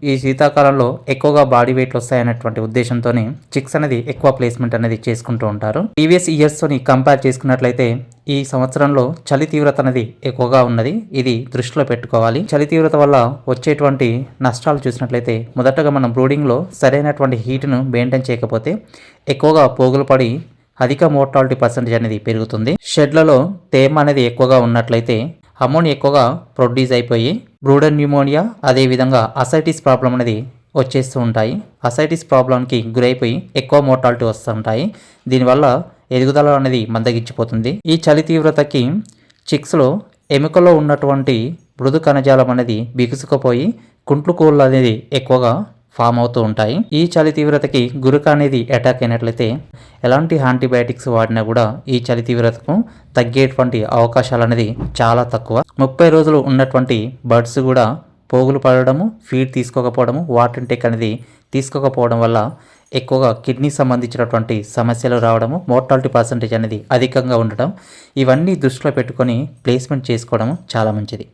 ఈ శీతాకాలంలో ఎక్కువగా బాడీ వెయిట్లు వస్తాయనేటువంటి ఉద్దేశంతోనే చిక్స్ అనేది ఎక్కువ ప్లేస్మెంట్ అనేది చేసుకుంటూ ఉంటారు. ప్రీవియస్ ఇయర్స్ తోని కంపేర్ చేసుకున్నట్లయితే ఈ సంవత్సరంలో చలి తీవ్రత అనేది ఎక్కువగా ఉన్నది. ఇది దృష్టిలో పెట్టుకోవాలి. చలి తీవ్రత వల్ల వచ్చేటువంటి నష్టాలు చూసినట్లయితే మొదటగా మనం బ్రూడింగ్లో సరైనటువంటి హీట్ను మెయింటైన్ చేయకపోతే ఎక్కువగా పోగులు పడి అధిక మోర్టాలిటీ పర్సెంటేజ్ అనేది పెరుగుతుంది. షెడ్లలో తేమ అనేది ఎక్కువగా ఉన్నట్లయితే అమోనియా ఎక్కువగా ప్రొడ్యూస్ అయిపోయి బ్రూడర్ న్యూమోనియా అదేవిధంగా అసైటిస్ ప్రాబ్లం అనేది వచ్చేస్తూ ఉంటాయి. అసైటిస్ ప్రాబ్లంకి గురైపోయి ఎక్కువ మోర్టాలిటీ వస్తుంటాయి. దీనివల్ల ఎదుగుదల అనేది మందగించిపోతుంది. ఈ చలి తీవ్రతకి చిక్స్లో ఎముకలో ఉన్నటువంటి మృదు కణజాలం అనేది బిగుసుకుపోయి కుంట్లు కోళ్ళు అనేది ఎక్కువగా ఫామ్ అవుతూ ఉంటాయి. ఈ చలి తీవ్రతకి గురక అనేది అటాక్ అయినట్లయితే ఎలాంటి యాంటీబయాటిక్స్ వాడినా కూడా ఈ చలి తీవ్రతకు తగ్గేటువంటి అవకాశాలు అనేది చాలా తక్కువ. 30 రోజులు ఉన్నటువంటి బర్డ్స్ కూడా పోగులు పడడము, ఫీడ్ తీసుకోకపోవడము, వాటర్ ఇంటేక్ అనేది తీసుకోకపోవడం వల్ల ఎక్కువగా కిడ్నీ సంబంధించినటువంటి సమస్యలు రావడము, మోర్టాలిటీ పర్సెంటేజ్ అనేది అధికంగా ఉండడం, ఇవన్నీ దృష్టిలో పెట్టుకొని ప్లేస్మెంట్ చేసుకోవడం చాలా మంచిది.